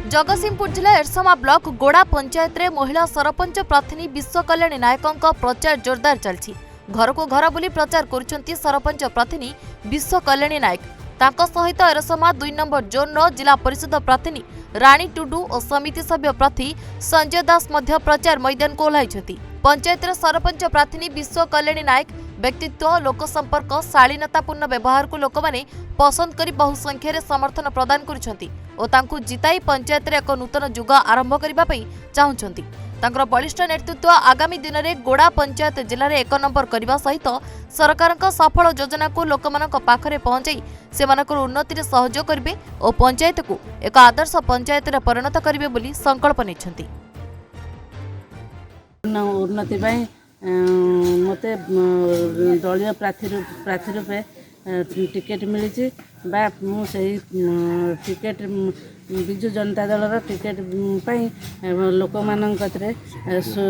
जगतसिंहपुर जिला एरसमा ब्लॉक गोड़ा पंचायत रे महिला सरपंच प्रार्थी विश्व कल्याणी नायकों प्रचार जोरदार चलछि। घर को घर बुली प्रचार करुछंती सरपंच प्रार्थी विश्व कल्याणी नायक। तांको सहित एरसमा 2 नंबर जोन रो जिला परिषद प्रार्थी रानी टुडू और समिति सभ्य प्रार्थी संजय दास मध्य प्रचार मैदान को ओह्लाइछंती। पंचायत सरपंच प्रार्थी विश्व कल्याणी नायक व्यक्तित्व लोक संपर्क शालीनतापूर्ण व्यवहार को लोक माने पसंद करी बहु संख्यार समर्थन प्रदान करुछंती और तांकु जिताई पंचायत रे एक नूतन युग आरंभ करिबा पई चाहुछंती। तांकर बलिष्ठ नेतृत्व आगामी दिन में गोड़ा पंचायत जिले में 1 नंबर करने सहित सरकार सफल योजना को लोकमानक पाखरे पहुंचाई सेमानकर उन्नति सहयोग करेंगे और पंचायत को एक आदर्श पंचायत परिणत करेंगे बोली संकल्प नेछंती। उन्नति मत दलीय प्रार्थी रूपे टिकेट मिली टिकेट विजु जनता दल टिकेट लोक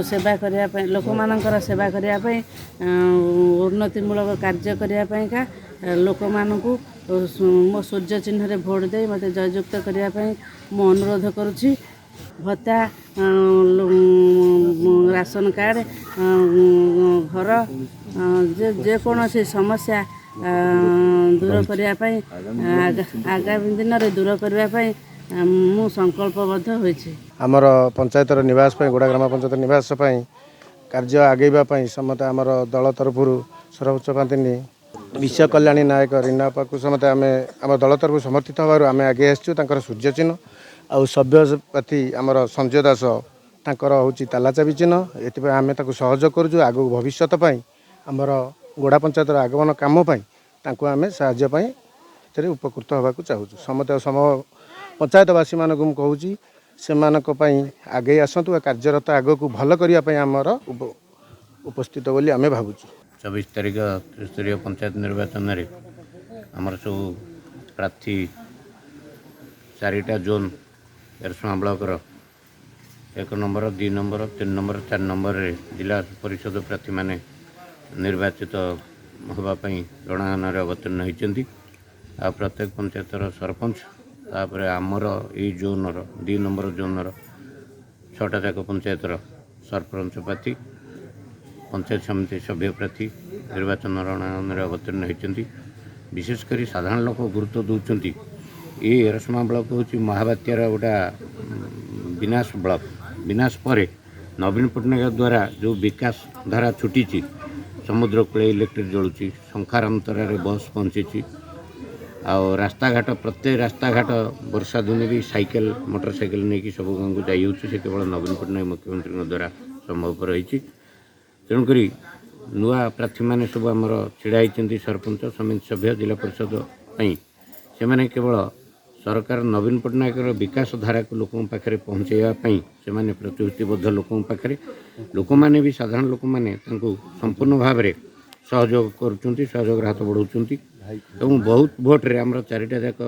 सेवा करने लोक सेवा करने उन्नतिमूलक कार्य करने लोक मो सूर्य चिन्ह भोट दे मत जययुक्त करने मु अनुरोध करुच्ची। भत्ता राशन कार्ड घर जेकोसी समस्या दूर करने आगामी दिन में दूर करने मु संकल्पबद्ध होइछि। आमर पंचायत निवास गोड़ा ग्राम पंचायत निवास कार्य आगेवाई समत आमर दल तरफ सरपंच प्रार्थी विश्व कल्याणी नायक रीना पाकु समत आम दल तरफ समर्थित होवर आम आगे आसुँ। सूर्य चिन्ह आउ सभ्य प्रार्थी आमर संजय दास तांकर होची ताला चाबी चिन्ह एथि आम सहयोग करूँ। आग भविष्य आमर गोड़ा पंचायत आगमन काम आम साहाय्य उपकृत होगा चाहूँ। समत सम पंचायतवासी मानक कहूँ से आगे आसतु कार्यरत आग को भल करने आमर उपस्थित बोली आम भावुँ। 24 तारीख त्रिस्तरीय पंचायत निर्वाचन में आमर सब प्रार्थी 4टा जोन एरसमा ब्लॉकर 1 नंबर 2 नंबर 3 नंबर 4 नंबर रे जिला परिषद प्रार्थी माने निर्वाचित होगापी रणगान अवतीर्ण होती। आ प्रत्येक पंचायतर सरपंच तापर आमर ये जोनर 2 नंबर जोनर 6टा जाक पंचायतर सरपंच प्रार्थी पंचायत समिति सभ्य प्रार्थी निर्वाचन रणगान अवतीर्ण होती। विशेषकर साधारण लोक गुरुत्व दौरान ये एरसमा ब्लॉक हूँ महाबात्यार गोटा विनाश ब्लॉक। विनाश पर नवीन पट्टनायक द्वारा जो विकास धारा छुटी समुद्र कूल इलेक्ट्रिक जलुची शंखारांतर बस पहुँची आउ रास्ता घाट प्रत्येक रास्ता घाट वर्षा दिन भी साइकेल मोटरसाइकेल नहीं कि सब गाँव को जाइ से केवल नवीन पट्टनायक मुख्यमंत्री द्वारा संभव रही। तेणुक नुआ प्रार्थी मैंने सब आमर छिड़ा होती सरपंच समिति सभ्य जिला परिषद से मैंने केवल सरकार नवीन पट्टनायक विकास धारा को लोक पाखे पहुँचाइवाई से मैंने प्रतिश्रुतिबद्ध लोक पाखे लोक मैंने भी साधारण लोक मैंने संपूर्ण भाव में सहयोग करुँच सहयोग हाथ बढ़ाऊँ और बहुत भोट्रे आमर 4टा जाक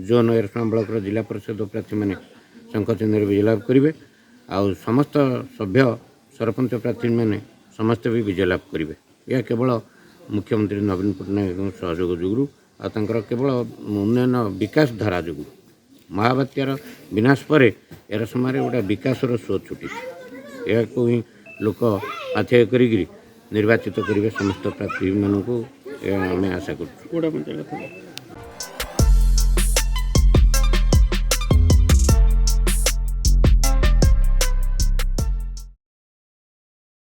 जोन एरसमा ब्लॉक जिला परिषद प्रार्थी मैंने शंख चिन्ह विजय लाभ करेंगे। आउ समस्त सभ्य सरपंच प्रार्थी मैंने समस्ते भी विजय लाभ करेंगे। यह केवल मुख्यमंत्री नवीन पट्टनायक सहयोग जोगु आर केवल उन्नयन विकास धारा जो महाबात्यार विनाश पर एरसमा गोटे विकासर स्व छुटी यह ही लोक पाथेय कर निर्वाचित करेंगे समस्त प्रार्थी मानू आम आशा कर।